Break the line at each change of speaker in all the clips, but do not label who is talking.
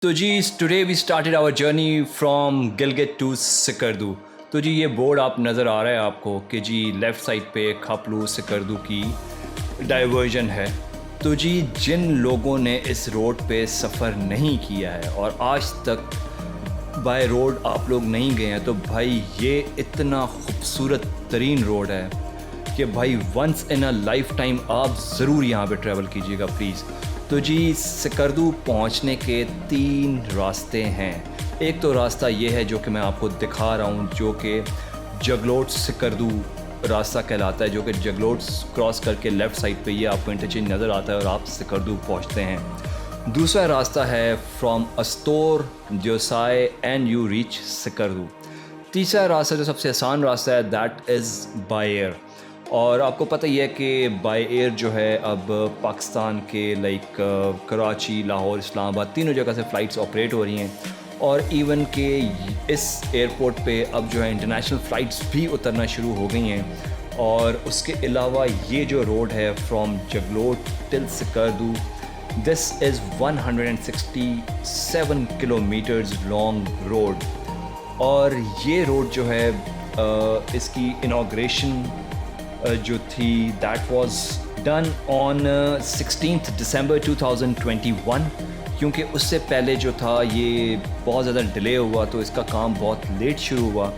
तो जी today we started our journey from Gilgit to Skardu. तो जी ये बोर्ड आप नज़र आ रहा है आपको कि जी लेफ़्ट साइड पे खापलू सिकरदू की डाइवर्जन है। तो जी जिन लोगों ने इस रोड पे सफ़र नहीं किया है और आज तक बाय रोड आप लोग नहीं गए हैं तो भाई ये इतना खूबसूरत तरीन रोड है कि भाई once in a lifetime आप ज़रूर यहाँ पे ट्रैवल कीजिएगा प्लीज़। तो जी सिकरदू पहुँचने के 3 रास्ते हैं। एक तो रास्ता ये है जो कि मैं आपको दिखा रहा हूँ, जो कि जगलोट सिकरदू रास्ता कहलाता है, जो कि जगलोट क्रॉस करके लेफ़्ट साइड पे ये आपको इंटरचेंज नज़र आता है और आप सिकरदू पहुँचते हैं। दूसरा रास्ता है from Astore Deosai and you reach Skardu. तीसरा रास्ता जो सबसे आसान रास्ता है दैट इज़ बाय एयर। और आपको पता ही है कि बाय एयर जो है अब पाकिस्तान के लाइक कराची, लाहौर, इस्लामाबाद तीनों जगह से फ़्लाइट्स ऑपरेट हो रही हैं और इवन के इस एयरपोर्ट पे अब जो है इंटरनेशनल फ़्लाइट्स भी उतरना शुरू हो गई हैं। और उसके अलावा ये जो रोड है from Jaglot till Skardu, this is 167 kilometres long road. और ये रोड जो है इसकी इनॉग्रेशन जो थी that was done on 16 December 2021, क्योंकि उससे पहले जो था ये बहुत ज़्यादा डिले हुआ तो इसका काम बहुत लेट शुरू हुआ।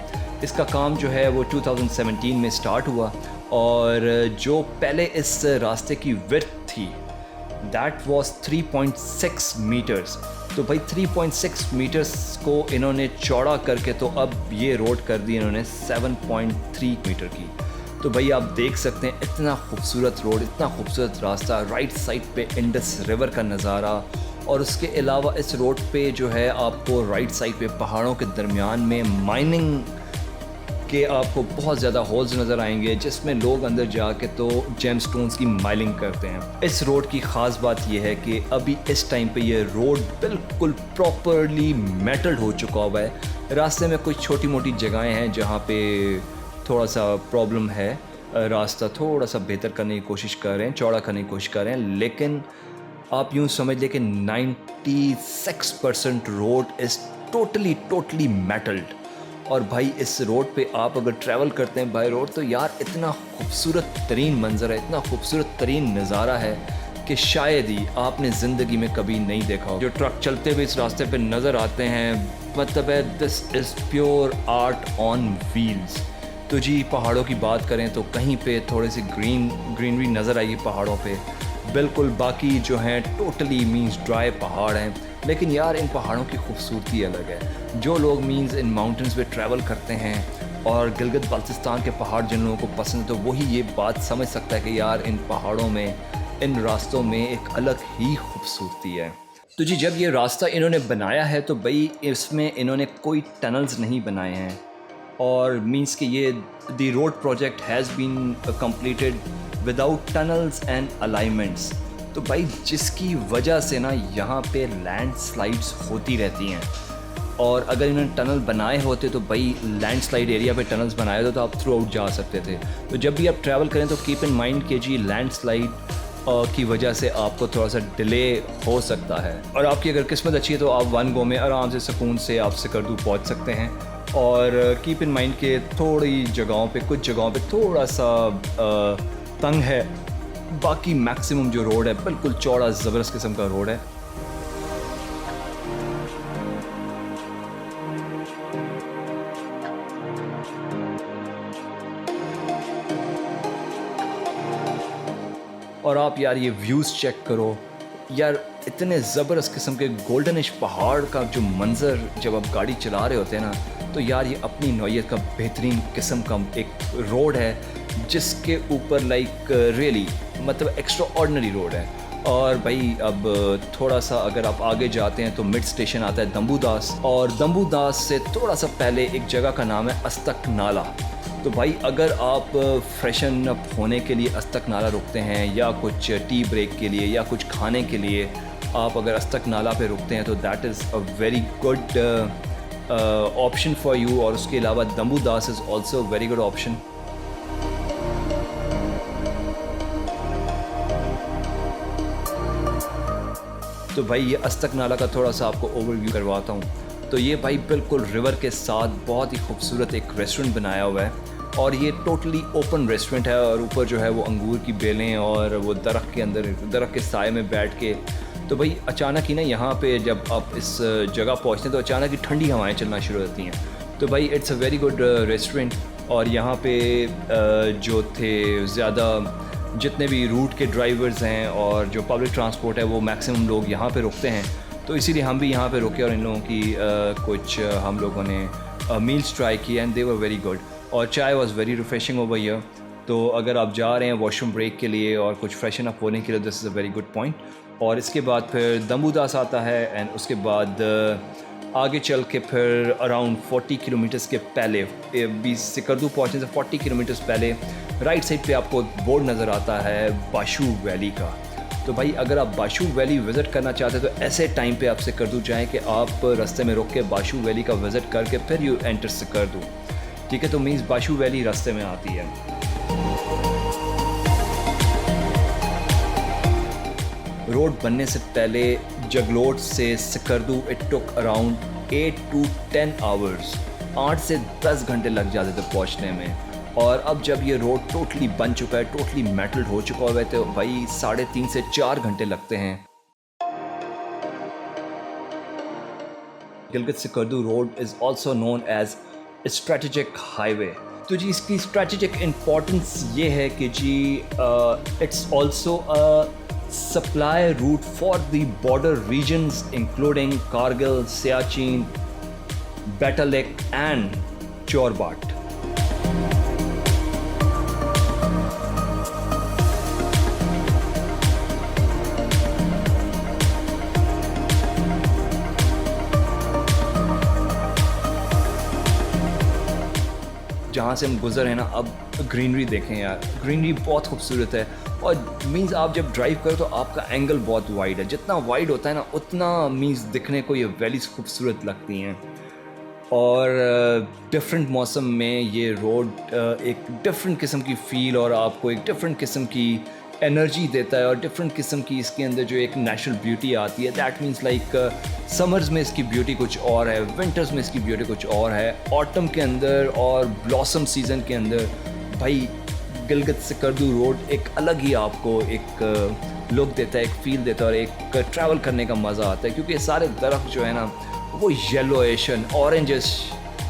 इसका काम जो है वो 2017 में स्टार्ट हुआ और जो पहले इस रास्ते की विड्थ थी दैट वाज 3.6 मीटर्स। तो भाई 3.6 मीटर्स को इन्होंने चौड़ा करके तो अब ये रोड कर दी इन्होंने 7.3 मीटर की। तो भाई आप देख सकते हैं इतना खूबसूरत रोड, इतना खूबसूरत रास्ता, राइट साइड पे इंडस रिवर का नज़ारा। और उसके अलावा इस रोड पे जो है आपको राइट साइड पे पहाड़ों के दरमियान में माइनिंग के आपको बहुत ज़्यादा होल्स नज़र आएंगे जिसमें लोग अंदर जाके तो जेमस्टोन्स की माइनिंग करते हैं। इस रोड की ख़ास बात यह है कि अभी इस टाइम पे ये रोड बिल्कुल प्रॉपरली मेटल्ड हो चुका हुआ है। रास्ते में कुछ छोटी मोटी जगहें हैं जहाँ पे थोड़ा सा प्रॉब्लम है, रास्ता थोड़ा सा बेहतर करने की कोशिश कर रहे हैं, चौड़ा करने की कोशिश कर रहे हैं, लेकिन आप यूँ समझ लें कि 96% रोड इज़ टोटली मेटल्ड। और भाई इस रोड पे आप अगर ट्रैवल करते हैं बाय रोड तो यार इतना खूबसूरत तरीन मंज़र है, इतना खूबसूरत तरीन नज़ारा है कि शायद ही आपने ज़िंदगी में कभी नहीं देखा हो। जो ट्रक चलते हुए इस रास्ते पे नज़र आते हैं, मतलब है this is pure art on wheels. तो जी पहाड़ों की बात करें तो कहीं पे थोड़ी सी ग्रीनरी नज़र आएगी पहाड़ों पे, बिल्कुल बाकी जो हैं टोटली मीन्स ड्राई पहाड़ हैं। लेकिन यार इन पहाड़ों की खूबसूरती अलग है। जो लोग मीन्स इन माउंटेन्स पे ट्रैवल करते हैं और गिलगित बाल्टिस्तान के पहाड़ जिन लोगों को पसंद है तो वही ये बात समझ सकता है कि यार इन पहाड़ों में, इन रास्तों में एक अलग ही खूबसूरती है। तो जी जब ये रास्ता इन्होंने बनाया है तो भाई इसमें इन्होंने कोई टनल्स नहीं बनाए हैं और मीन्स कि ये the road project has been completed without tunnels and alignments. तो भाई जिसकी वजह से ना यहाँ पे लैंडस्लाइड्स होती रहती हैं और अगर इन्होंने टनल बनाए होते तो भाई लैंडस्लाइड एरिया पे टनल्स बनाए होते तो आप थ्रू आउट जा सकते थे। तो जब भी आप ट्रैवल करें तो कीप इन माइंड कि जी लैंडस्लाइड की वजह से आपको थोड़ा सा डिले हो सकता है। और आपकी अगर किस्मत अच्छी है तो आप वन गो में आराम से सुकून से आप सिकरदू पहुँच सकते हैं। और कीप इन माइंड के थोड़ी जगहों पे, कुछ जगहों पे थोड़ा सा तंग है, बाकी मैक्सिमम जो रोड है बिल्कुल चौड़ा ज़बरदस्त किस्म का रोड है। और आप यार ये व्यूज़ चेक करो यार, इतने ज़बरदस्त किस्म के गोल्डनिश पहाड़ का जो मंज़र जब आप गाड़ी चला रहे होते हैं ना तो यार ये अपनी नौइयत का बेहतरीन किस्म का एक रोड है जिसके ऊपर लाइक रियली मतलब एक्स्ट्रा ऑर्डिनरी रोड है। और भाई अब थोड़ा सा अगर आप आगे जाते हैं तो मिड स्टेशन आता है दम्बूदास, और दम्बूदास से थोड़ा सा पहले एक जगह का नाम है अस्तक नाला। तो भाई अगर आप फ्रेशन अप होने के लिए अस्तक नाला रुकते हैं या कुछ टी ब्रेक के लिए या कुछ खाने के लिए आप अगर अस्तक नाला पे रुकते हैं तो that is a very good option for you. और उसके अलावा Dambudas is also very good option. तो भाई ये अस्तक नाला का थोड़ा सा आपको ओवरव्यू करवाता हूँ। तो ये भाई बिल्कुल रिवर के साथ बहुत ही खूबसूरत एक रेस्टोरेंट बनाया हुआ है, और ये टोटली ओपन रेस्टोरेंट है, और ऊपर जो है वो अंगूर की बेलें और वो दरख्त के अंदर, दरख्त के साए में बैठ के। तो भाई अचानक ही ना यहाँ पे जब आप इस जगह पहुँचते हैं तो अचानक ही ठंडी हवाएं चलना शुरू होती हैं। तो भाई it's a very good restaurant, और यहाँ पे जो थे ज़्यादा जितने भी रूट के ड्राइवर्स हैं और जो पब्लिक ट्रांसपोर्ट है वो मैक्सिमम लोग यहाँ पे रुकते हैं। तो इसीलिए हम भी यहाँ पे रुके और इन लोगों की कुछ हम लोगों ने मील्स ट्राई किए and they were very good, और चाय was very refreshing over here. तो अगर आप जा रहे हैं वॉशरूम ब्रेक के लिए और कुछ फ्रेशन अप होने के लिए, this is a very good point. और इसके बाद फिर दम्बूदास आता है, एंड उसके बाद आगे चल के फिर अराउंड 40 किलोमीटर्स के पहले, 20 सिकरदू पहुँचने से 40 किलोमीटर्स पहले राइट साइड पे आपको बोर्ड नज़र आता है बाशू वैली का। तो भाई अगर आप बाशू वैली विज़िट करना चाहते हैं तो ऐसे टाइम पे आप सिकरदू जाएँ कि आप रास्ते में रुक के बाशू वैली का विज़िट करके फिर यू एंटर सिकरदू, ठीक है। तो मीन्स बाशू वैली रास्ते में आती है। रोड बनने से पहले जगलोट से Skardu it took around 8 to 10 hours, 8 से 10 घंटे लग जाते थे पहुंचने में। और अब जब ये रोड टोटली बन चुका है, टोटली मेटल्ड हो चुका हुआ है, तो भाई 3.5 से 4 घंटे लगते हैं। Gilgit Skardu road is also known as strategic highway. तो जी इसकी स्ट्रेटेजिक इम्पोर्टेंस ये है कि जी it's also a supply route for the border regions including Kargil, Siachen, Batalik and Chorbat. जहाँ से हम गुजर हैं ना, अब ग्रीनरी देखें यार, ग्रीनरी बहुत खूबसूरत है। और मीन्स आप जब ड्राइव करो तो आपका एंगल बहुत वाइड है, जितना वाइड होता है ना उतना मीन्स दिखने को ये वैलीज खूबसूरत लगती हैं। और डिफरेंट मौसम में ये रोड एक डिफरेंट किस्म की फ़ील और आपको एक डिफरेंट किस्म की एनर्जी देता है, और डिफरेंट किस्म की इसके अंदर जो एक नेचुरल ब्यूटी आती है। दैट मीन्स लाइक समर्स में इसकी ब्यूटी कुछ और है, विंटर्स में इसकी ब्यूटी कुछ और है, ऑटम के अंदर और ब्लॉसम सीज़न के अंदर भाई गिलगित सिकरदू रोड एक अलग ही आपको एक लुक देता है, एक फ़ील देता है, और एक ट्रैवल करने का मज़ा आता है। क्योंकि ये सारे दरख्त जो है ना वो येलोइश ऑरेंजिश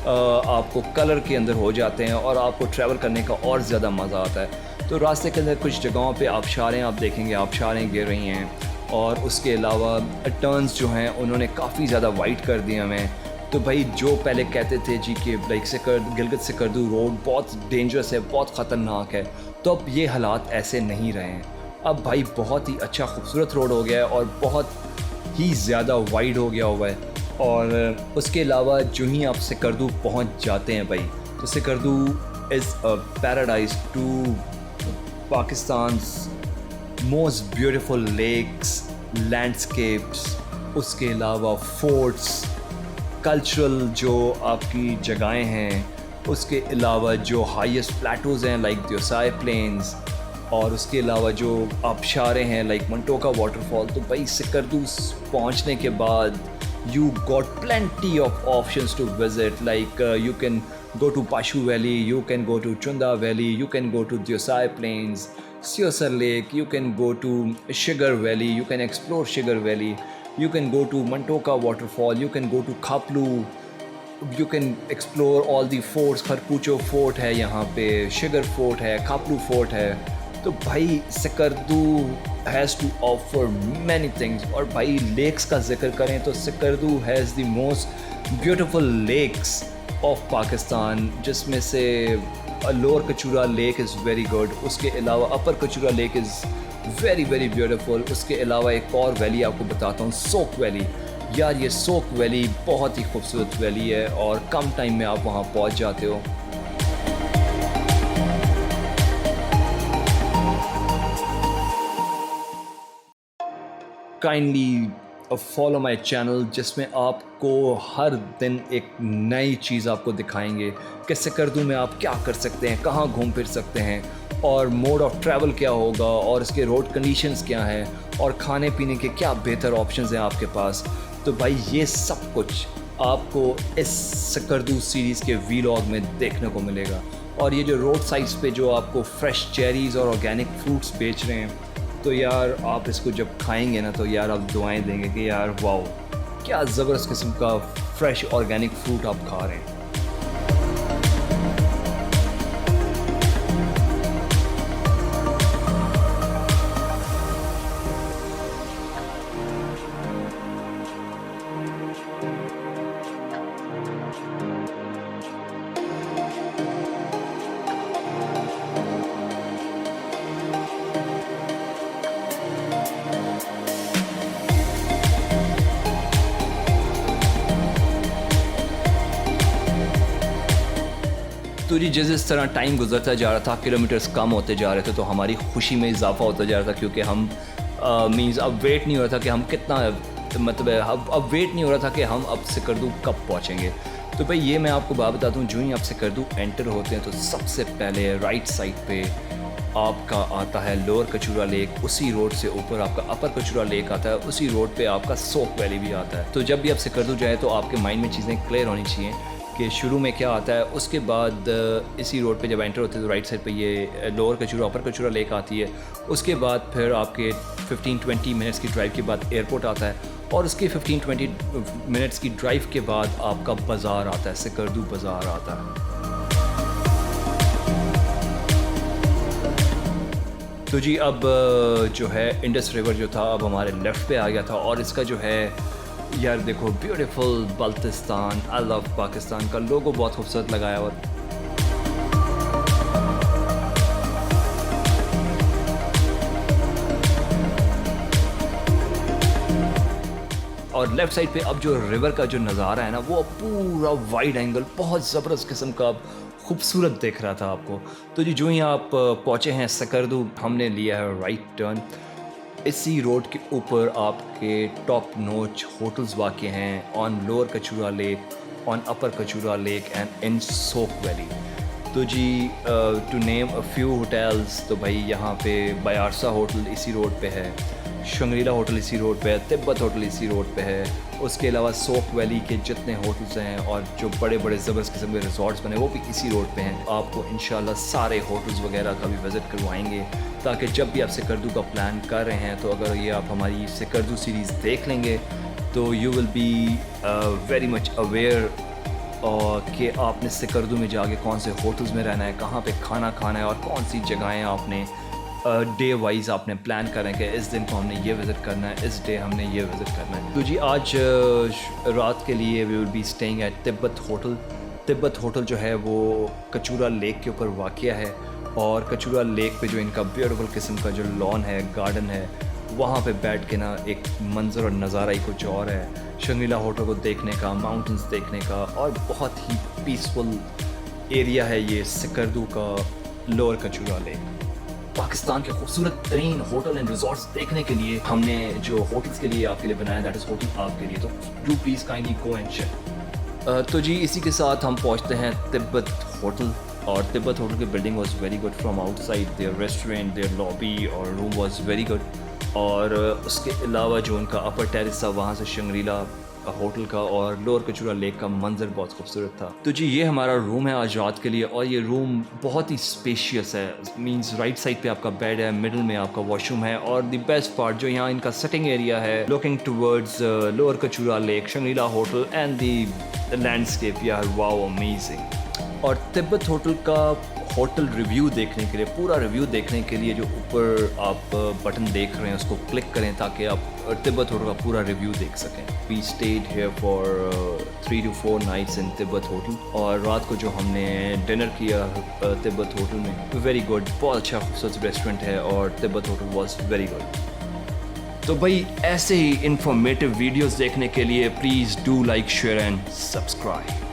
आपको कलर के अंदर हो जाते हैं, और आपको ट्रैवल करने का और ज़्यादा मज़ा आता है। तो रास्ते के अंदर कुछ जगहों पे आबशारें आप देखेंगे, आबशारें गिर रही हैं, और उसके अलावा टर्न्स जो हैं उन्होंने काफ़ी ज़्यादा वाइड कर दिए हमें। तो भाई जो पहले कहते थे जी कि लाइक गिलगित सिकरदू रोड बहुत डेंजरस है, बहुत ख़तरनाक है, तो अब ये हालात ऐसे नहीं रहे हैं। अब भाई बहुत ही अच्छा खूबसूरत रोड हो गया है, और बहुत ही ज़्यादा वाइड हो गया हुआ है। और उसके अलावा जो ही आप सिकरदू पहुंच जाते हैं भाई, तो Skardu is a paradise to Pakistan's most beautiful lakes, landscapes, उसके अलावा फोर्ट्स, कल्चरल जो आपकी जगहें हैं, उसके अलावा जो हाईएस्ट प्लेटोज़ हैं लाइक द्योसाई प्लेन्स, और उसके अलावा जो आबशारें हैं लाइक मंटोका वाटरफॉल। तो भाई सिकरदू पहुंचने के बाद you got plenty of options to visit, like you can go to Bashu Valley, you can go to Chunda Valley, you can go to Diosai Plains, Siosar Lake, you can go to Sugar Valley, you can explore Sugar Valley, you can go to Mantoka Waterfall, you can go to Khaplu, you can explore all the forts, Kharpucho Fort है यहाँ पे, Sugar Fort है, Khaplu Fort है। तो भाई Skardu has to offer many things. और भाई lakes का जिक्र करें तो Skardu has the most beautiful lakes of Pakistan, जिसमें से lower Kachura lake is very good, उसके अलावा upper Kachura lake is very very beautiful. उसके अलावा एक और वैली आपको बताता हूँ, सोक वैली। यार ये सोक वैली बहुत ही खूबसूरत वैली है, और कम टाइम में आप वहाँ पहुँच जाते हो। काइंडली फॉलो माई चैनल, जिसमें आपको हर दिन एक नई चीज़ आपको दिखाएंगे कि सिकरदू में आप क्या कर सकते हैं, कहाँ घूम फिर सकते हैं, और मोड ऑफ ट्रैवल क्या होगा और इसके रोड कंडीशंस क्या हैं और खाने पीने के क्या बेहतर ऑप्शंस हैं आपके पास। तो भाई ये सब कुछ आपको इस सकरदू सीरीज़ के वीलॉग में देखने को मिलेगा। और ये जो रोड साइड्स पे जो आपको फ्रेश चेरीज़ और ऑर्गेनिक फ्रूट्स बेच रहे हैं, तो यार आप इसको जब खाएंगे ना तो यार आप दुआएं देंगे कि यार वाओ, क्या ज़बरदस्त किस्म का फ्रेश ऑर्गेनिक फ्रूट आप खा रहे हैं। तो जी जिस तरह टाइम गुजरता जा रहा था, किलोमीटर्स कम होते जा रहे थे, तो हमारी खुशी में इजाफा होता जा रहा था, क्योंकि हम मीन्स अब वेट नहीं हो रहा था कि हम कितना, मतलब अब वेट नहीं हो रहा था कि हम अब सकरदू कब पहुँचेंगे। तो भाई ये मैं आपको बात बताता हूँ, जो ही आप सकरदू एंटर होते हैं तो सबसे पहले राइट साइड पे आपका आता है लोअर कचूरा लेक, उसी रोड से ऊपर आपका अपर कचूरा लेक आता है, उसी रोड पे आपका सोक वैली भी आता है। तो जब भी आप सकरदू जाए तो आपके माइंड में चीज़ें क्लियर होनी चाहिए कि शुरू में क्या आता है। उसके बाद इसी रोड पे जब एंटर होते हैं तो राइट साइड पे ये लोअर कचूरा अपर कचूरा लेक आती है। उसके बाद फिर आपके 15-20 मिनट्स की ड्राइव के बाद एयरपोर्ट आता है, और उसके 15-20 मिनट्स की ड्राइव के बाद आपका बाज़ार आता है, सकरदू बाज़ार आता है। तो जी अब जो है इंडस रिवर जो था अब हमारे लेफ़्ट पे आ गया था, और इसका जो है यार देखो beautiful Baltistan, I love Pakistan का लोगो बहुत खूबसूरत लगाया हुआ। और लेफ़्ट साइड पे अब जो रिवर का जो नज़ारा है ना, वो पूरा वाइड एंगल बहुत ज़बरदस्त किस्म का खूबसूरत दिख रहा था आपको। तो जी जो ही आप पहुँचे हैं सकरदू, हमने लिया है राइट टर्न। इसी रोड के ऊपर आपके टॉप नोच होटल्स वाक़ हैं on lower Kachura lake, on upper Kachura lake and in Soq valley. तो जी to name a few hotels, तो भाई यहाँ पे बायारसा होटल इसी रोड पे है, शंग्रीला होटल इसी रोड पे है, तिब्बत होटल इसी रोड पे है। उसके अलावा सोक वैली के जितने होटल्स हैं और जो बड़े बड़े ज़बरदस्त किस्म के रिजॉर्ट्स बने वो भी इसी रोड पे हैं। आपको इंशाल्लाह सारे होटल्स वगैरह का भी विज़िट करवाएंगे, ताकि जब भी आप सकरदू का प्लान कर रहे हैं तो अगर ये आप हमारी सकरदू सीरीज़ देख लेंगे तो you will be very much aware कि आपने सकरदू में जाके कौन से होटल्स में रहना है, कहाँ पे खाना खाना है और कौन सी जगहें आपने डे वाइज आपने प्लान करें कि इस दिन को हमने ये विज़िट करना है, इस डे हमने ये विज़िट करना है। तो जी आज रात के लिए we will be staying at Tibet hotel. Tibet hotel जो है वो कचूरा लेक के ऊपर वाक़या है, और कचूरा लेक पे जो इनका ब्यूटीफुल किस्म का जो लॉन है, गार्डन है, वहाँ पे बैठ के ना एक मंज़र और नज़ारा ही कुछ और है। शंग्रीला होटल को देखने का, माउंटेंस देखने का, और बहुत ही पीसफुल एरिया है ये सकरदू का लोअर कचूरा लेक। पाकिस्तान के खूबसूरत तरीन होटल एंड रिजॉर्ट्स देखने के लिए हमने जो होटल्स के लिए आपके लिए बनाया, दैट इज़ होटल आपके लिए, तो do please kindly go and check. तो जी इसी के साथ हम पहुँचते हैं तिब्बत होटल, और तिब्बत होटल की building was very good from outside. Their restaurant, their lobby और रूम वाज वेरी गुड। और उसके अलावा जो उनका अपर टेरेस था, वहाँ से शंग्रीला होटल का और लोअर कचूरा लेक का मंजर बहुत खूबसूरत था। तो जी ये हमारा रूम है आज रात के लिए, और ये रूम बहुत ही स्पेशियस है। मींस राइट साइड पे आपका बेड है, मिडिल में आपका वॉशरूम है, और द बेस्ट पार्ट जो यहाँ इनका सिटिंग एरिया है, looking towards lower Kachura lake, Shangrila hotel and the landscape, यार वाओ अमेजिंग। और तिब्बत होटल का होटल रिव्यू देखने के लिए, पूरा रिव्यू देखने के लिए जो ऊपर आप बटन देख रहे हैं उसको क्लिक करें ताकि आप तिब्बत होटल का पूरा रिव्यू देख सकें। We stayed here for 3 to 4 nights in Tibet hotel, और रात को जो हमने डिनर किया तिब्बत होटल में, वेरी गुड, बहुत अच्छा खूबसूरत रेस्टोरेंट है, और Tibet hotel was very good. तो भाई ऐसे ही इंफॉर्मेटिव वीडियोस देखने के लिए please do like, share and subscribe.